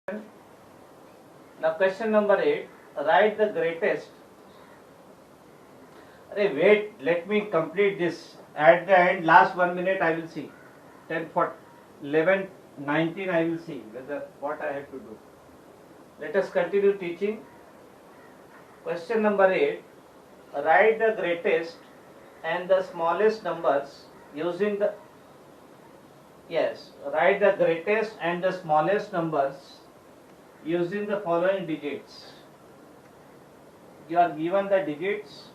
Now question number 8. Write the greatest. Arey wait, let me complete this. At the end, last 1 minute I will see. 10, 4, 11, 19 I will see whether what I have to do. Let us continue teaching. Question number 8. Write the greatest and the smallest numbers using the write the greatest and the smallest numbers using the following digits. You are given the digits.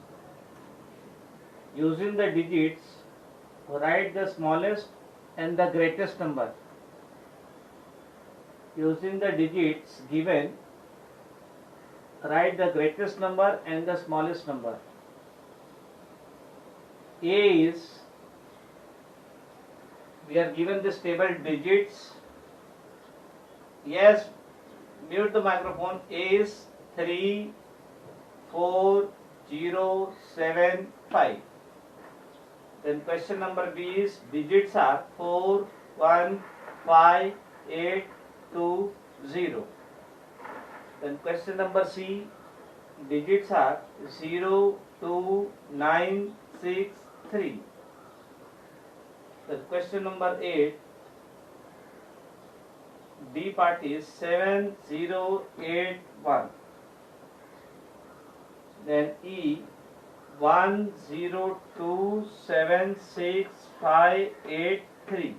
Using the digits, write the smallest and the greatest number. Using the digits given, write the greatest number and the smallest number. A is, we are given this table digits. Yes, mute the microphone. A is 3, 4, 0, 7, 5. Then question number B is digits are 4, 1, 5, 8, 2, 0. Then question number C, digits are 0, 2, 9, 6, 3. Then question number 8, D part is 7, 0, 8, 1. Then E 1, 0, 2, 7, 6, 5, 8, 3.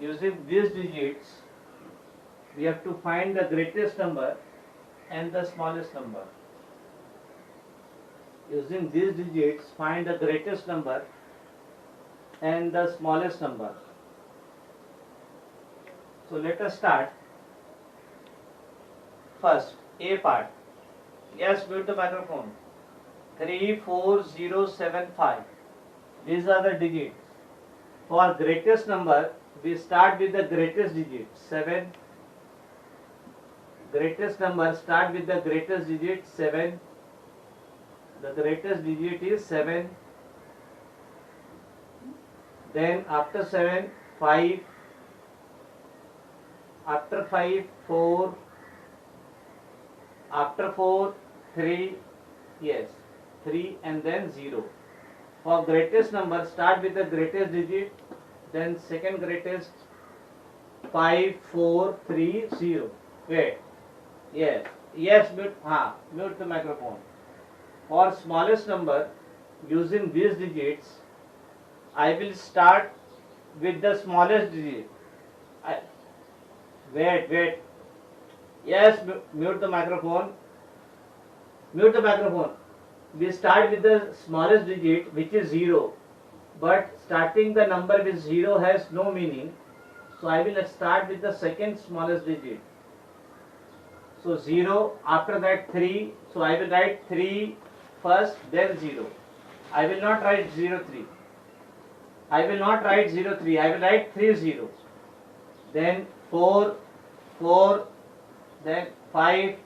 Using these digits, we have to find the greatest number and the smallest number. Using these digits, find the greatest number and the smallest number. So let us start. First, A part. Yes, mute the microphone. 3, 4, 0, 7, 5. These are the digits. For greatest number, we start with the greatest digit, 7. Greatest number, start with the greatest digit, 7. The greatest digit is 7. Then after 7, 5. After 5, 4. After 4, 3. Yes. 3 and then 0. For greatest number, start with the greatest digit, then second greatest, 5, 4, 3, 0. Wait. Yes, mute the microphone. For smallest number, using these digits, I will start with the smallest digit. Wait. Yes, mute the microphone. Mute the microphone. We start with the smallest digit, which is 0, but starting the number with 0 has no meaning, so I will start with the second smallest digit. So 0, after that 3, so I will write 3 first, then 0. I will not write 03. I will write 3 0. Then 4, then 5,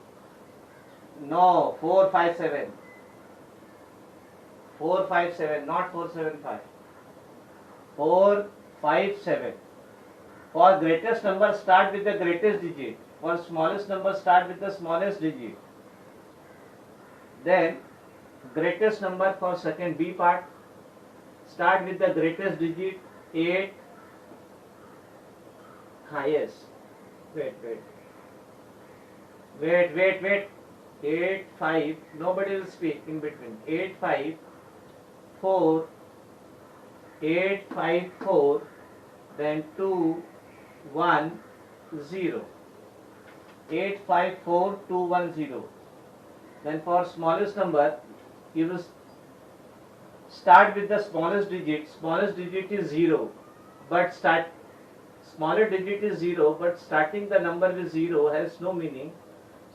no, 4, 5, 7. 4, 5, 7, not 4, 7, 5. 4, 5, 7. For greatest number, start with the greatest digit. For smallest number, start with the smallest digit. Then, greatest number for second B part, start with the greatest digit, 8. Yes. Wait. 8, 5. Nobody will speak in between. 8, 5. 4, 8, 5, 4, then 2, 1, 0. 8, 5, 4, 2, 1, 0. Then for smallest number, you will start with the smallest digit. Smallest digit is 0, but smaller digit is 0, but starting the number with 0 has no meaning.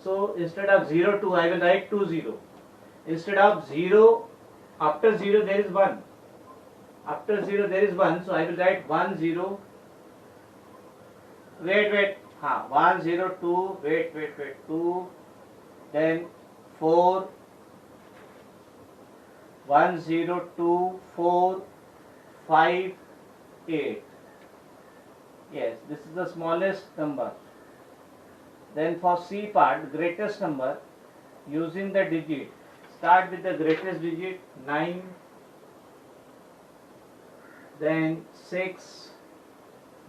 So instead of 0, 2, I will write 2, 0. Instead of 0, after 0 there is 1. After 0 there is 1, so I will write 1, 0. Wait. 1, 0, 2. Wait. 2. Then 4. 1, 0, 2, 4, 5, 8. Yes, this is the smallest number. Then for C part, greatest number, using the digit, start with the greatest digit 9, then 6,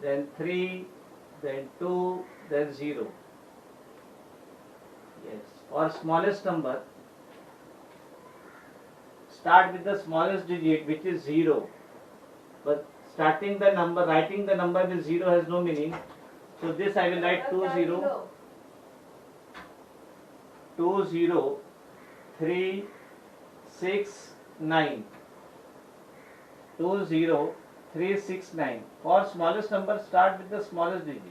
then 3, then 2, then 0. Yes. Or smallest number, start with the smallest digit, which is 0. But starting the number, writing the number with 0 has no meaning. So this I will write 20, 20369. 20369. For smallest number, start with the smallest digit.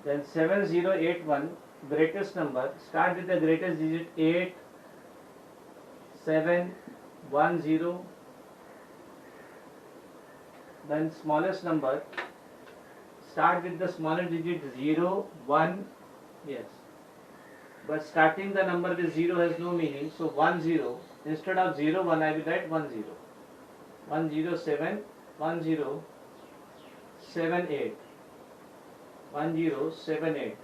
Then 7081, greatest number, start with the greatest digit 8710. Then smallest number, start with the smallest digit 0, 1, yes. But starting the number with 0 has no meaning, so 10, instead of 0, 1 I will write 10. 107, 1078. 1078.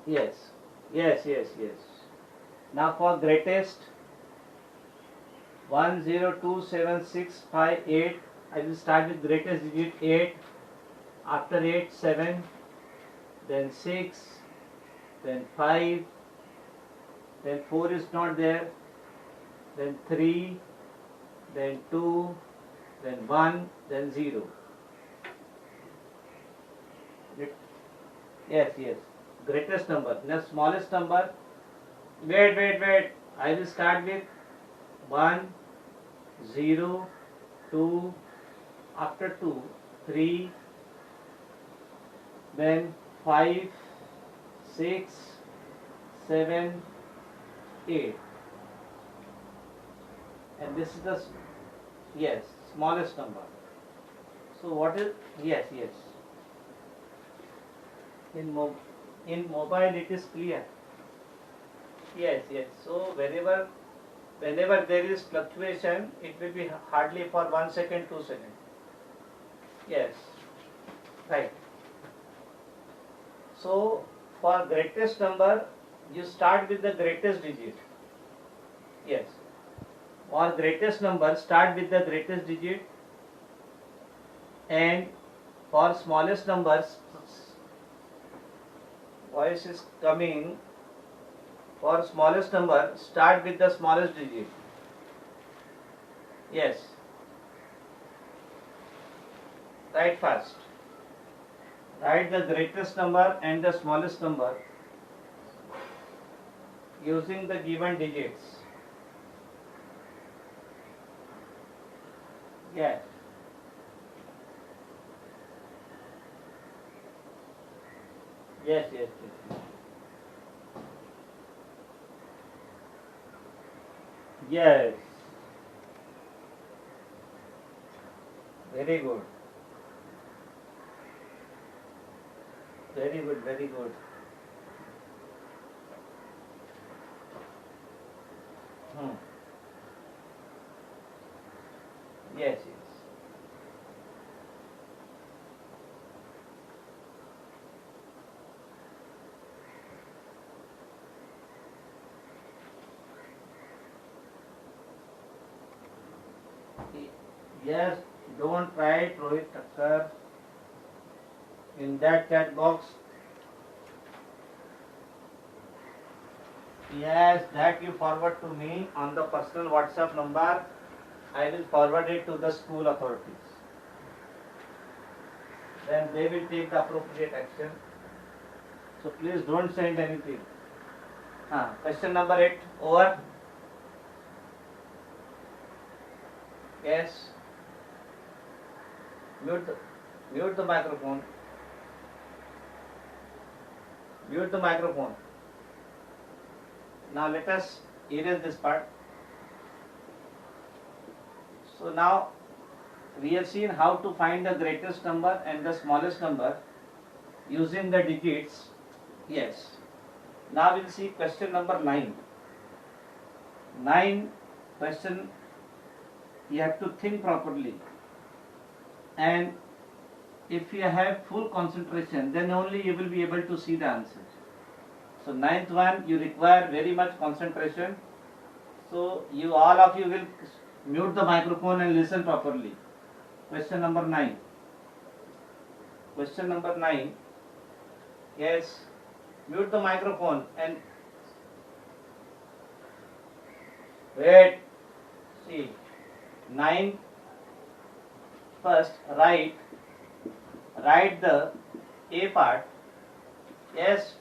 Yes. Now for greatest, 10276558. I will start with greatest digit 8. After 8, 7, then 6, then 5, then 4 is not there, then 3, then 2, then 1, then 0. Yes. Greatest number. Now smallest number. Wait. I will start with 1, 0, 2, after 2, 3, then 5, 6, 7, 8. And this is the smallest number. So what is in mobile it is clear. Yes. So whenever there is fluctuation, it will be hardly for 1 second, 2 seconds. Yes, right. So for greatest number, you start with the greatest digit. Yes. For greatest number, start with the greatest digit, and for smallest numbers, voice is coming. For smallest number, start with the smallest digit. Yes. Write fast. Write the greatest number and the smallest number using the given digits. Yes. Yes. Yes. Very good. Very good. Yes. Yes, don't write Rohit Thakkar in that chat box. Yes, that you forward to me on the personal WhatsApp number. I will forward it to the school authorities. Then they will take the appropriate action. So please don't send anything. Question number 8 over. Yes. Mute the microphone. Mute the microphone. Now let us erase this part. So now we have seen how to find the greatest number and the smallest number using the digits. Yes. Now we'll see question number 9. 9 question, you have to think properly and if you have full concentration, then only you will be able to see the answer. So ninth one, you require very much concentration. So you all of you will mute the microphone and listen properly. Question number 9. Question number 9. Yes, mute the microphone and wait. See, 9. First, write the A part. Yes,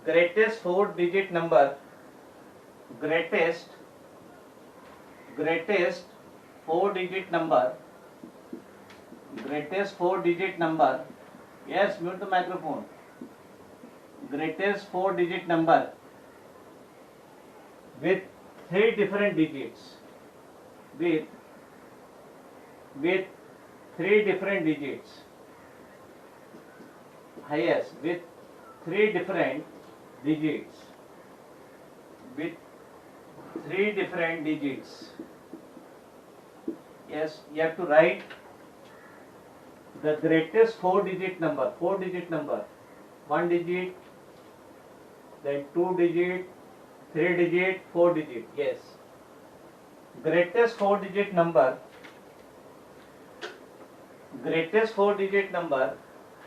greatest 4-digit number. Greatest 4-digit number. Greatest 4-digit number. Yes, mute the microphone. Greatest 4-digit number with 3 different digits. With 3 different digits. Highest with 3 different digits. With 3 different digits. Yes, you have to write the greatest 4-digit number. 4-digit number. 1 digit, then 2 digit, 3 digit, 4 digit. Yes. Greatest 4-digit number. Greatest 4-digit number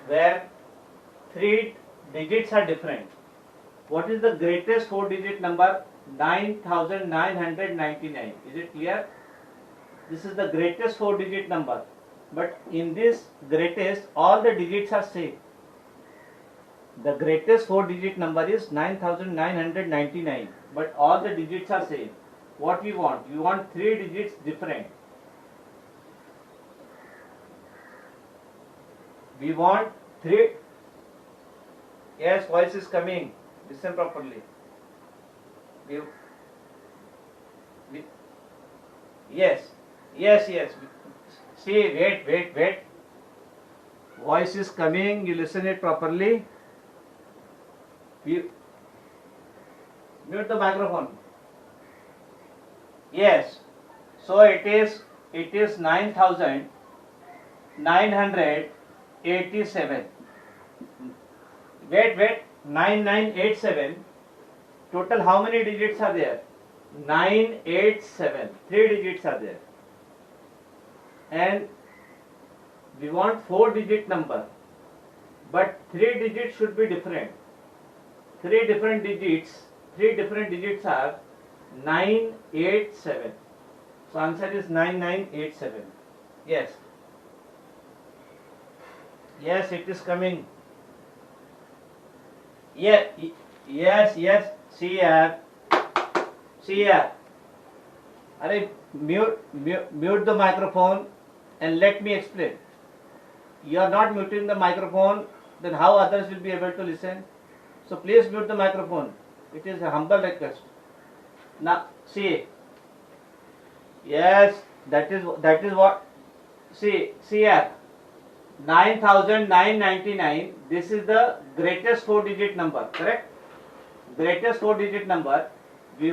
where 3 digits are different. What is the greatest 4-digit number? 9999. Is it clear? This is the greatest 4-digit number. But in this greatest, all the digits are same. The greatest 4-digit number is 9999. But all the digits are same. What we want? We want 3 digits different. We want 3. Yes, voice is coming. Listen properly. Yes. See, wait. Voice is coming. You listen it properly. Mute the microphone. Yes. So it is 9987. Wait. 9987. Total how many digits are there? 987. 3 digits are there. And we want 4-digit number. But 3 digits should be different. 3 different digits are 987. So answer is 9987. Yes. Yes, it is coming. Yes. See here. Arey, mute the microphone and let me explain. You are not muting the microphone, then how others will be able to listen? So please mute the microphone. It is a humble request. Now see. Yes, that is what. See here. 9999. This is the greatest 4-digit number. Correct? Greatest 4-digit number. We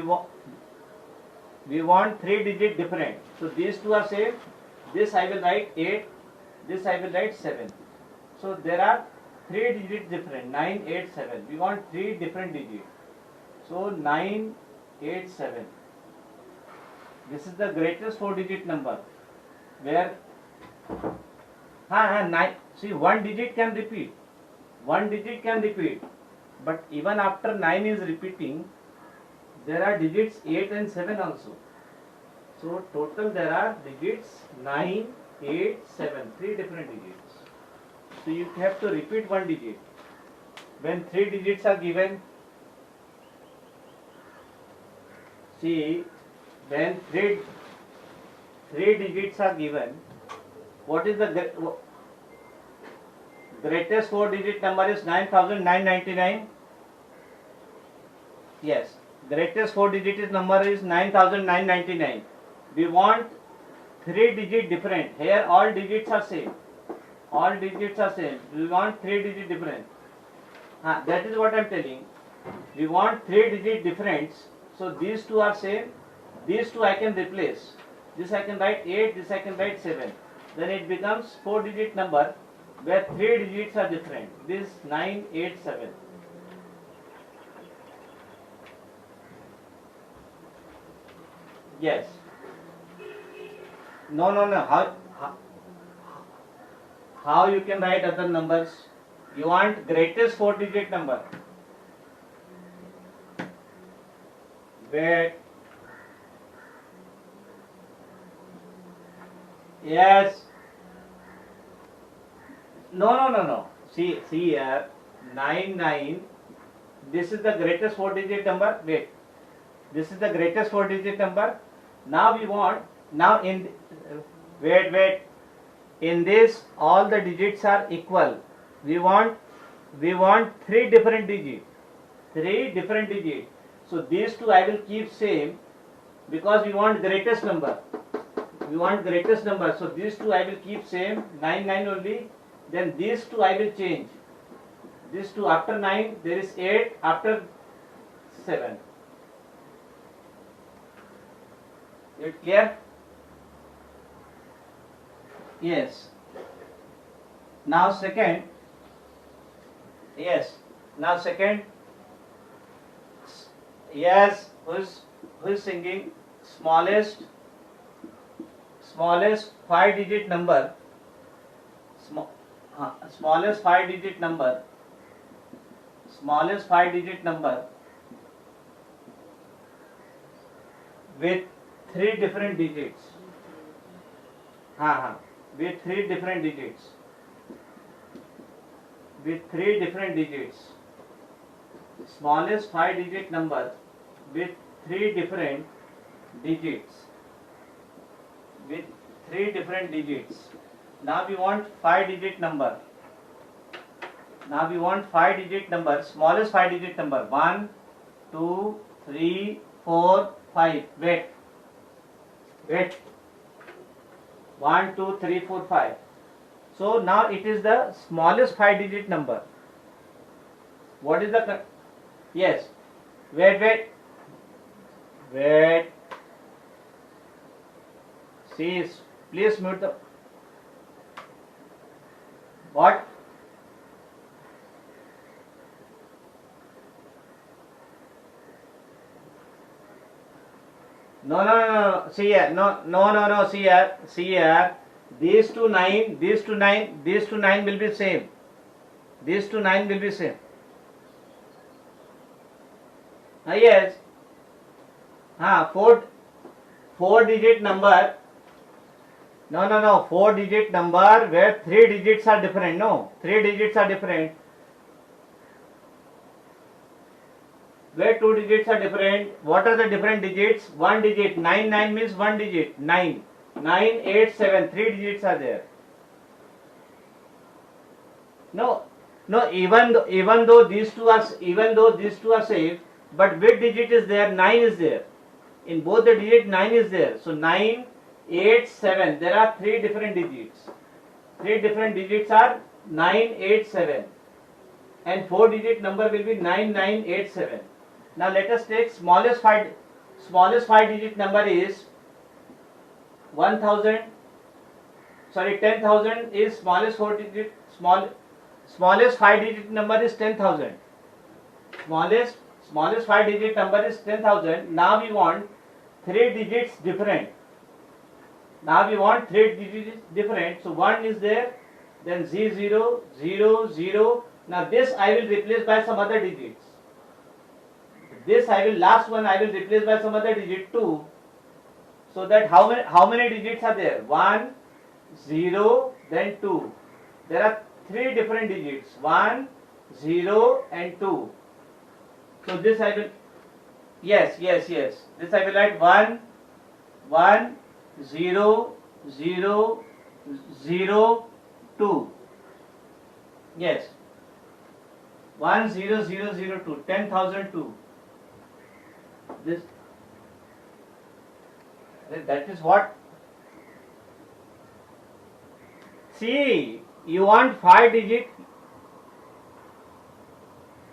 want 3 digit different. So these two are same. This I will write 8. This I will write 7. So there are 3 digits different. 987. We want 3 different digits. So 987. This is the greatest 4-digit number. Where 9. See, 1 digit can repeat. 1 digit can repeat. But even after 9 is repeating, there are digits 8 and 7 also. So total there are digits 9, 8, 7. 3 different digits. So you have to repeat 1 digit. When 3 digits are given, see, when 3 digits are given, what is the greatest 4-digit number is 9999. Yes, greatest 4-digit number is 9999. We want 3 digit different. Here all digits are same. All digits are same. We want 3 digit different. That is what I am telling. We want 3 digit difference. So these two are same. These two I can replace. This I can write 8. This I can write 7. then it becomes 4-digit number where 3 digits are different. This 987. Yes. No. How you can write other numbers? You want greatest 4-digit number. Wait. Yes. No. See here. 99. This is the greatest 4-digit number. Wait. This is the greatest 4-digit number. Now we want. Now in. Wait. In this, all the digits are equal. We want 3 different digits. 3 different digits. So these two I will keep same because we want greatest number. We want greatest number. So these two I will keep same. 9 only. Then these two I will change. These two after 9 there is 8 after 7. Is it clear? Yes. Now second. Yes. Now second. Yes. Who is singing? Smallest 5-digit number. Smallest 5-digit number. Smallest 5-digit number with 3 different digits. With 3 different digits. With 3 different digits. Smallest 5-digit number with 3 different digits. With 3 different digits. Now we want 5-digit number. Now we want 5-digit number. Smallest 5-digit number. 1, 2, 3, 4, 5. Wait. 1, 2, 3, 4, 5. So now it is the smallest 5-digit number. What is the? Yes. Wait. See, please mute the. What? No. See here. No. See here. These two 9 will be same. These two 9 will be same. Yes. 4-digit number. No. 4-digit number where 3 digits are different. No, 3 digits are different. Where 2 digits are different. What are the different digits? 1 digit. 9 means 1 digit. 9, 8, 7. 3 digits are there. No. Even though these two are same, but which digit is there? 9 is there. In both the digit 9 is there. So 9, 8, 7. There are 3 different digits. 3 different digits are 9, 8, 7. And 4-digit number will be 9, 8, 7. Now let us take smallest 5-digit number is 1000. Sorry, 10,000 is smallest 4-digit. Smallest 5-digit number is 10,000. Smallest 5-digit number is 10,000. Now we want 3 digits different. So 1 is there, then 0, 0. Now this I will replace by some other digits. Last one I will replace by some other digit 2. So that how many digits are there? 1, 0, then 2. There are 3 different digits. 1, 0 and 2. So this I will. Yes. This I will write 1, 0, 2. Yes. 1, 0, 2. 10,002. That is what. See, you want 5-digit.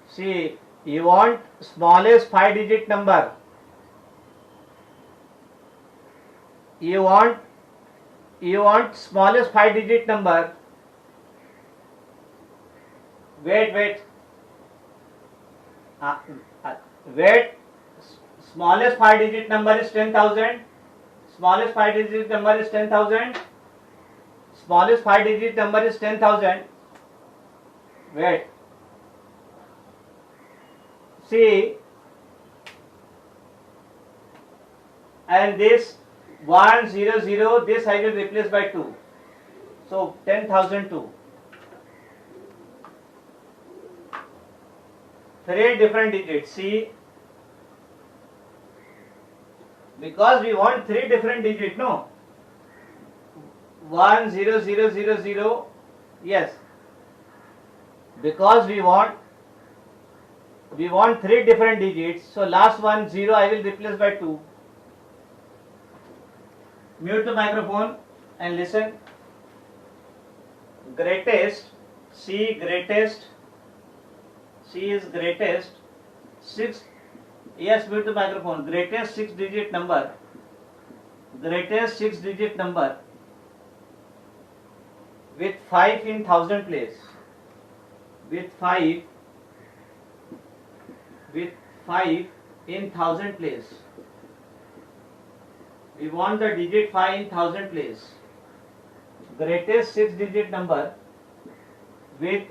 See, you want smallest 5-digit number. You want you want smallest 5-digit number. Wait. Uh, uh, wait. Smallest 5-digit number is 10,000. Smallest 5-digit number is 10,000. Smallest 5-digit number is 10,000. Wait. See, and this 100, this I will replace by 2. So 10,002. 3 different digits. See, because we want 3 different digits, no? 10000. Yes. Because we want 3 different digits. So last one 0 I will replace by 2. Mute the microphone and listen. Greatest, C greatest, C is greatest, 6, yes, mute the microphone. Greatest 6-digit number, greatest 6-digit number with 5 in 1000 place, with 5 in 1000 place. We want the digit 5 in 1000 place. Greatest 6-digit number with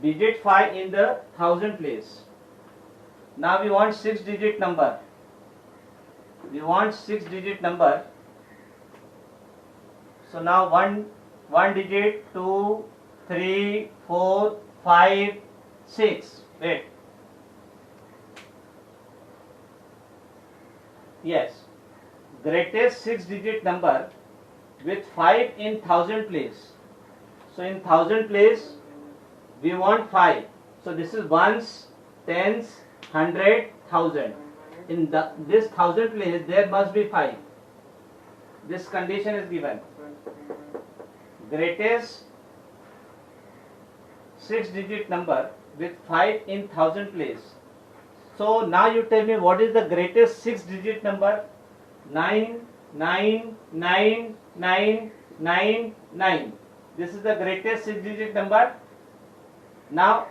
digit 5 in the 1000 place. Now we want 6-digit number. We want 6-digit number. So now one digit, 2, 3, 4, 5, 6. Wait. Yes. Greatest 6-digit number with 5 in 1000 place. So in 1000 place we want 5. So this is ones, tens, 100, 1000. In this 1000 place there must be 5. This condition is given. Greatest 6-digit number with 5 in 1000 place. So now you tell me what is the greatest 6-digit number? 9, 9, 9, 9, 9, 9. This is the greatest 6-digit number. Now,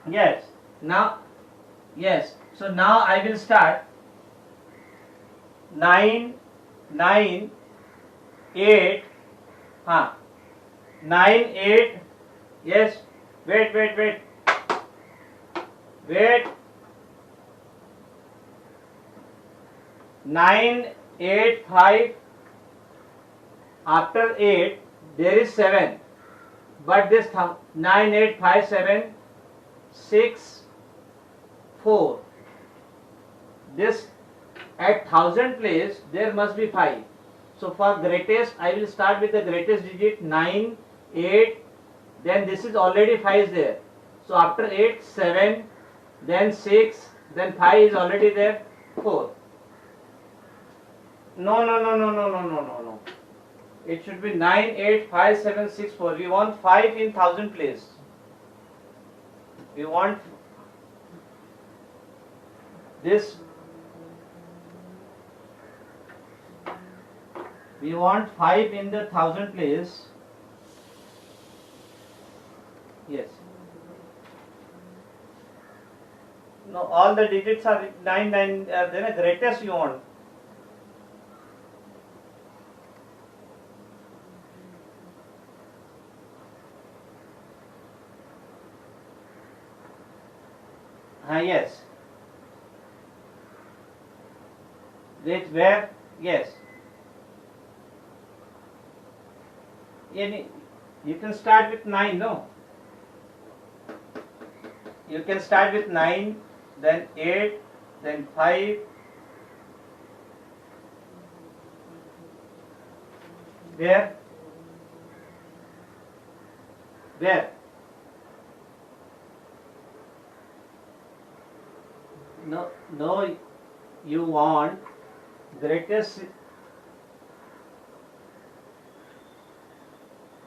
yes. So now I will start 9, 9, 8, 9, 8, yes, wait. 9, 8, 5, after 8 there is 7, but this 9, 8, 5, 7, 6, 4, this at 1000 place there must be 5. So for greatest I will start with the greatest digit 9, 8, then this is already 5 is there. So after 8, 7, then 6, then 5 is already there, 4. No. It should be 9, 8, 5, 7, 6, 4. We want 5 in 1000 place. We want this. We want 5 in the 1000 place. Yes. No, all the digits are 9, 9. Then a greatest you want. Yes. Wait, where? Yes. You can start with 9, no? You can start with 9, then 8, then 5. Where? No, you want greatest.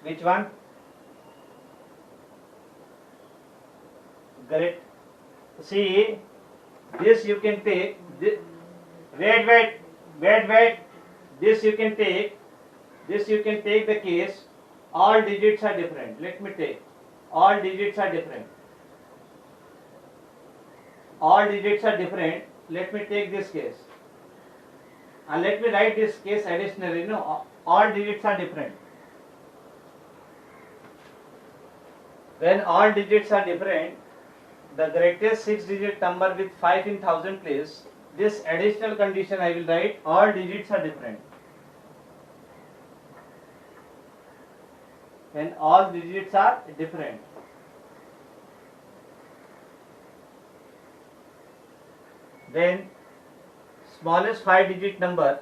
Which one? Great. See, this you can take. This, wait. this you can take the case all digits are different. Let me take all digits are different. All digits are different. Let me take this case. And let me write this case additionally. All digits are different. When all digits are different, the greatest 6-digit number with 5 in thousand place, this additional condition I will write all digits are different. When all digits are different. Then smallest 5-digit number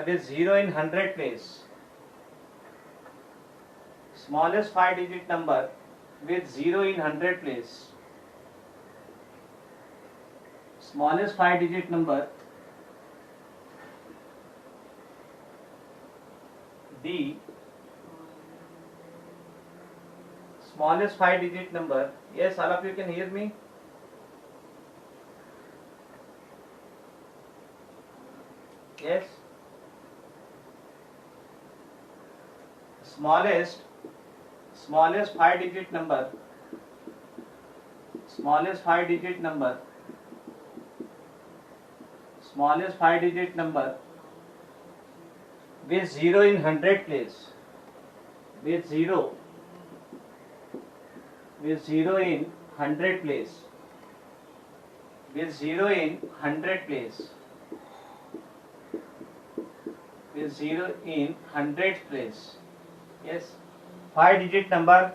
with 0 in 100 place. Smallest 5-digit number with 0 in 100 place. Smallest 5-digit number D. Smallest 5-digit number. Yes, all of you can hear me? Yes. Smallest 5-digit number. Smallest 5-digit number with 0 in 100 place. With 0 in 100 place. With 0 in 100 place. With 0 in 100 place. Yes. 5-digit number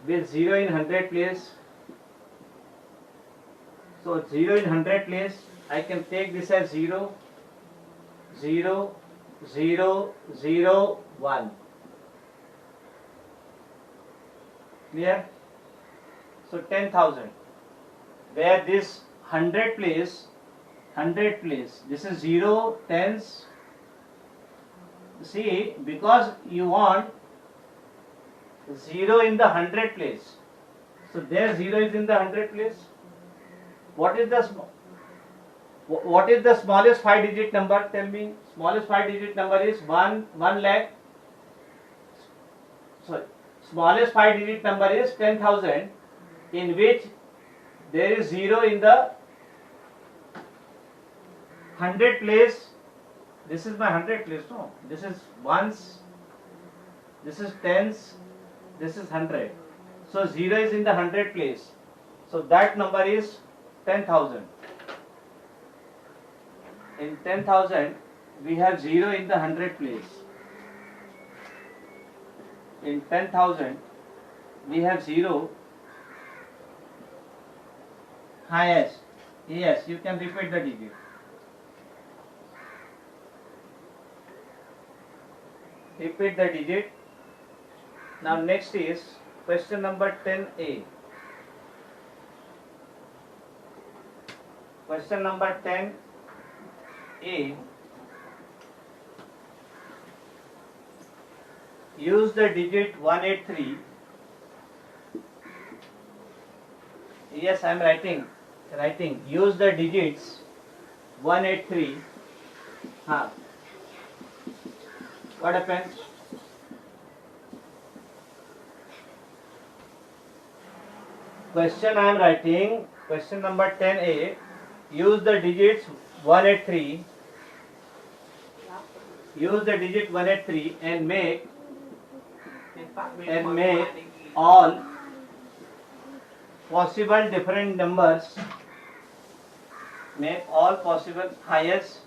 with 0 in 100 place. So 0 in 100 place, I can take this as 0, 0, 0, 0, 1. Clear? So 10,000. Where this 100 place, this is 0, tens. See, because you want 0 in the 100 place. So there 0 is in the 100 place. What is the smallest 5-digit number? Tell me. Smallest 5-digit number is 1 lakh. Sorry. Smallest 5-digit number is 10,000, in which there is 0 in the 100 place. This is my 100 place, no? This is ones, this is tens, this is 100. So 0 is in the 100 place. So that number is 10,000. In 10,000, we have 0 in the 100 place. In 10,000, we have 0. Highest. Yes, you can repeat the digit. Repeat the digit. Now next is question number 10A. Question number 10A. Use the digit 183. Yes, I am writing. Use the digits 183. What happens? Question I am writing. Question number 10A. Use the digits 183. Use the digit 183 and make all possible different numbers. Make all possible highest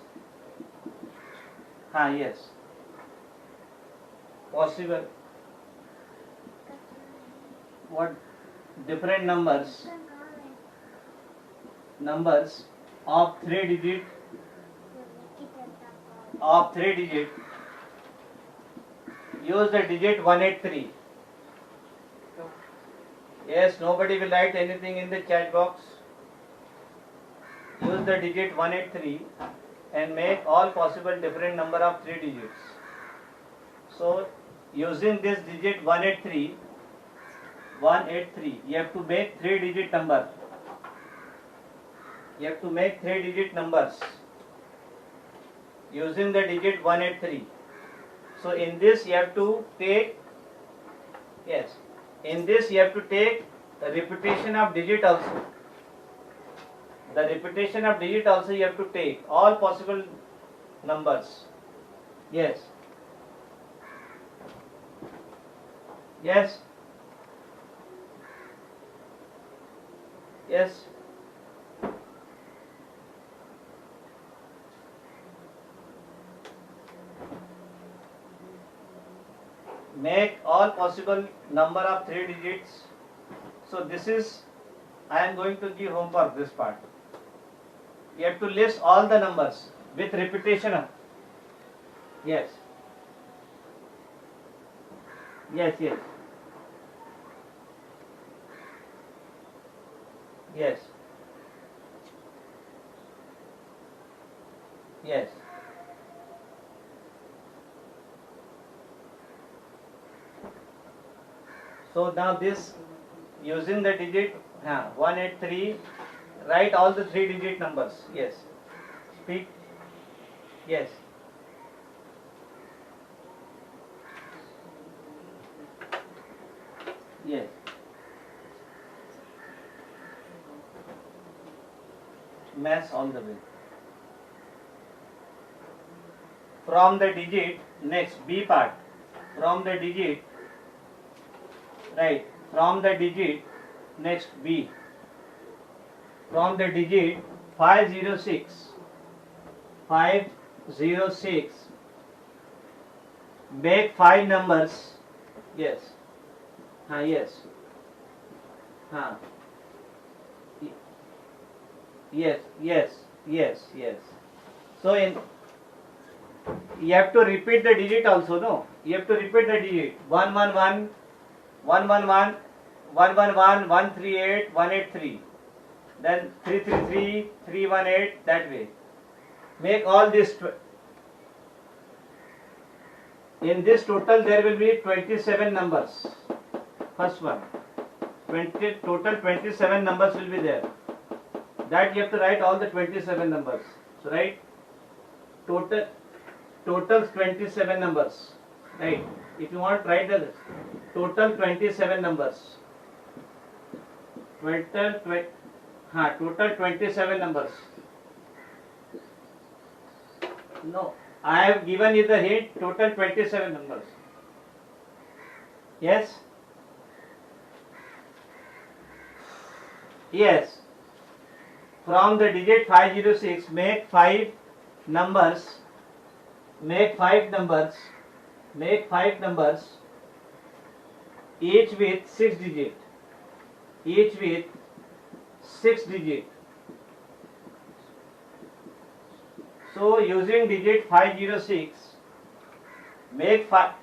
possible what different numbers of 3 digit use the digit 183. Yes, nobody will write anything in the chat box. Use the digit 183 and make all possible different number of 3 digits. So using this digit 183, you have to make 3-digit number. You have to make 3-digit numbers using the digit 183. So in this you have to take, yes, in this you have to take the repetition of digit also. The repetition of digit also you have to take all possible numbers. Yes. Yes. Yes. Make all possible number of 3 digits. So this is, I am going to give homework this part. You have to list all the numbers with repetition of, yes. Yes, yes. Yes. Yes. So now this, using the digit 183, write all the 3-digit numbers. Yes. Speak. Yes. Yes. Mass all the way. From the digit, next B part. From the digit, right, from the digit, next B. From the digit 506, 506, make 5 numbers. Yes. Yes. Yes, yes, yes, yes. So in, you have to repeat the digit also, no? You have to repeat the digit. 111, 111, 111, 138, 183. Then 333, 318, that way. Make all this. In this total there will be 27 numbers. First one. Total 27 numbers will be there. That you have to write all the 27 numbers. So write total 27 numbers. Right. If you want, write the total 27 numbers. Total 27 numbers. No, I have given you the hint. Total 27 numbers. Yes. Yes. From the digit 506, make 5 numbers. Make 5 numbers. Make 5 numbers. Each with 6 digit. Each with 6 digit. So using digit 506, make 5.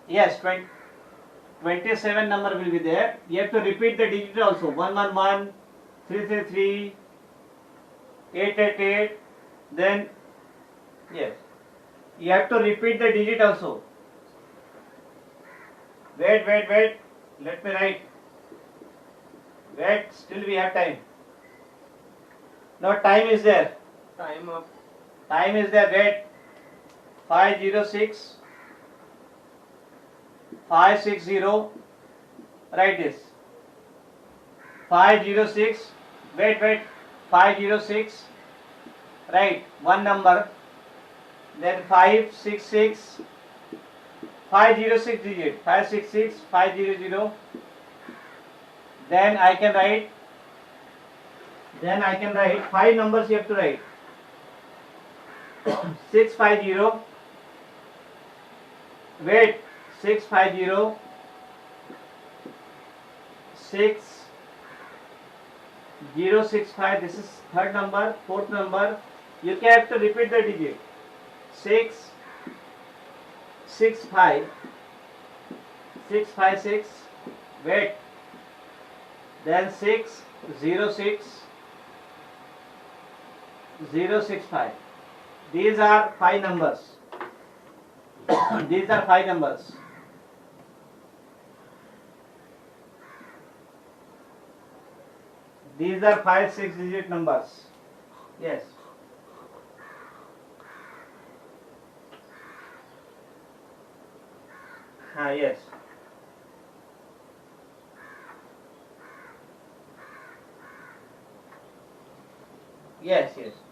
Yes, 27 number will be there. You have to repeat the digit also. 111, 333, 888. Then, yes, you have to repeat the digit also. Wait. Let me write. Wait, still we have time. No, time is there. Time up. Time is there. Wait. 506, 560. Write this. 506. Wait. 506. Write one number. Then 566. 506 digit. 566, 500. Then I can write 5 numbers you have to write. 650. Wait. 650. 6065. This is third number. Fourth number. You can have to repeat the digit. 665. 656. Wait. Then 606. 065. These are 5 numbers. These are 5 numbers. These are 5-6 digit numbers. Yes. Yes. Yes, yes.